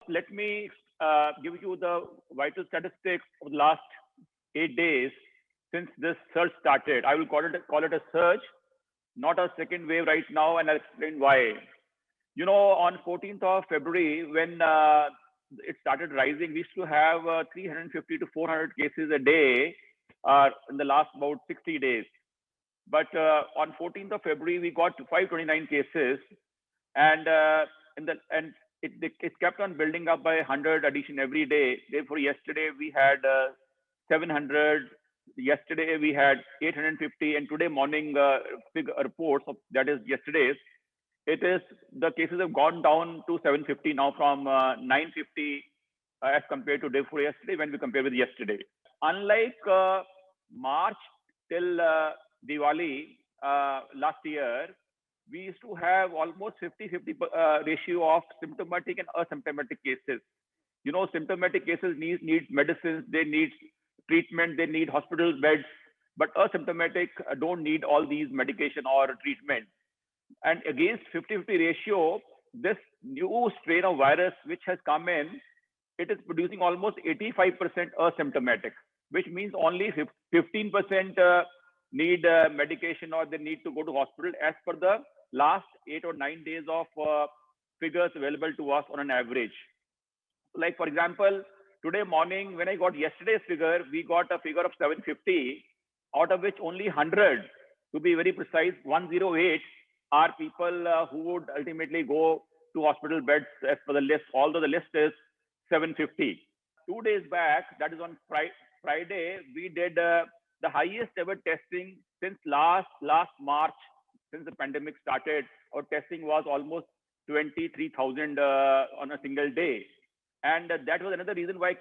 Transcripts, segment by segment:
let me give you the vital statistics of the last 8 days since this surge started. I will call it a surge, not a second wave right now, and I'll explain why. You know, on 14th of February, when it started rising, we used to have 350 to 400 cases a day in the last about 60 days. But on 14th of February, we got to 529 cases, and it kept on building up by 100 addition every day. Therefore, yesterday we had 700. Yesterday we had 850, and today morning reports of that is yesterday's. It is the cases have gone down to 750 now from 950 as compared to day before yesterday when we compare with yesterday. Unlike March till Diwali last year, we used to have almost 50-50 ratio of symptomatic and asymptomatic cases. You know, symptomatic cases need medicines, they need treatment, they need hospital beds, but asymptomatic don't need all these medication or treatment. And against 50-50 ratio, this new strain of virus which has come in, it is producing almost 85% asymptomatic, which means only 15% need medication or they need to go to hospital as per the last 8 or 9 days of figures available to us on an average. Like for example, today morning when I got yesterday's figure, we got a figure of 750, out of which only 100, to be very precise, 108 are people who would ultimately go to hospital beds as per the list, although the list is 750. 2 days back, that is on Friday, we did the highest ever testing since last March, since the pandemic started. Our testing was almost 23,000 on a single day. And that was another reason why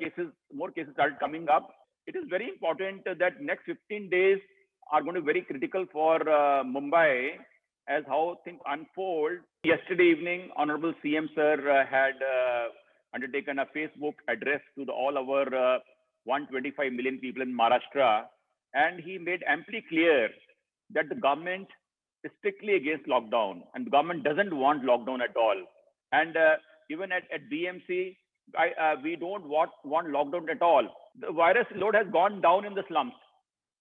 more cases started coming up. It is very important that next 15 days are going to be very critical for Mumbai as how things unfold. Yesterday evening, Honorable CM Sir had undertaken a Facebook address to all our 125 million people in Maharashtra, and he made amply clear that the government is strictly against lockdown, and the government doesn't want lockdown at all. And even at BMC, we don't want lockdown at all. The virus load has gone down in the slums,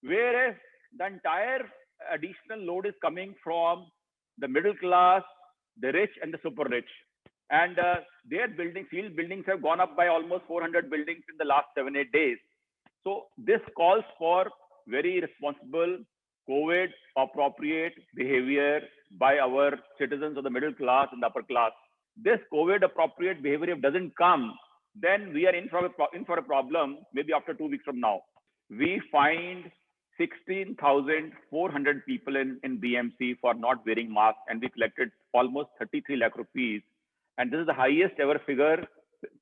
whereas the entire additional load is coming from the middle class, the rich, and the super rich. And their field buildings have gone up by almost 400 buildings in the last 7-8 days. So this calls for very responsible, COVID appropriate behavior by our citizens of the middle class and the upper class. This COVID appropriate behavior doesn't come, then we are in for a problem maybe after 2 weeks from now. We fined 16,400 people in BMC for not wearing masks, and we collected almost 33 lakh rupees. And this is the highest ever figure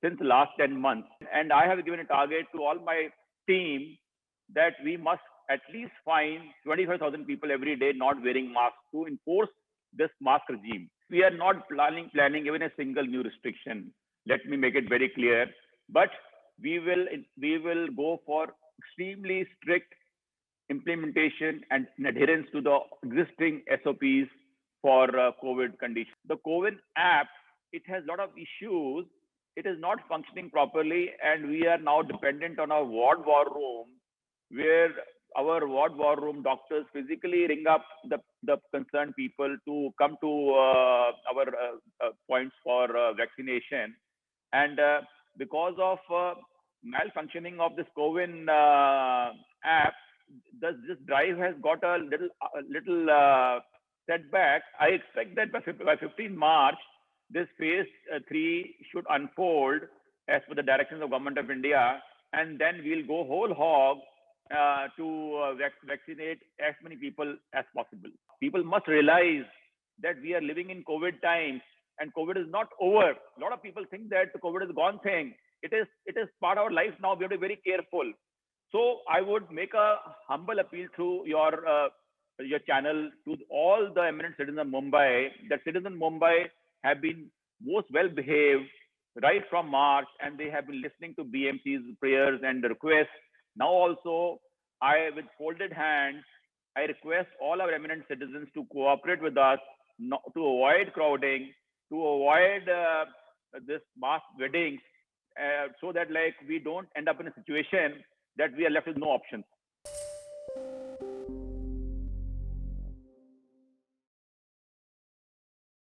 since the last 10 months. And I have given a target to all my team that we must at least fine 25,000 people every day not wearing masks to enforce this mask regime. We are not planning even a single new restriction. Let me make it very clear. But we will go for extremely strict implementation and adherence to the existing SOPs for COVID conditions. The COVID app, it has a lot of issues. It is not functioning properly, and we are now dependent on our ward war room, where our ward war room doctors physically ring up the concerned people to come to our points for vaccination. And because of malfunctioning of this COVID app, this drive has got a little setback. I expect that by 15 March, this phase 3 should unfold as per the directions of Government of India, and then we'll go whole hog to vaccinate as many people as possible. People must realize that we are living in COVID times, and COVID is not over. A lot of people think that the COVID is a gone thing. It is part of our life now. We have to be very careful. So I would make a humble appeal through your channel to all the eminent citizens of Mumbai, that citizens in Mumbai have been most well behaved right from March, and they have been listening to BMC's prayers and requests. Now also, with folded hands, I request all our eminent citizens to cooperate with us, to avoid crowding, to avoid this mass weddings, so that like we don't end up in a situation that we are left with no options.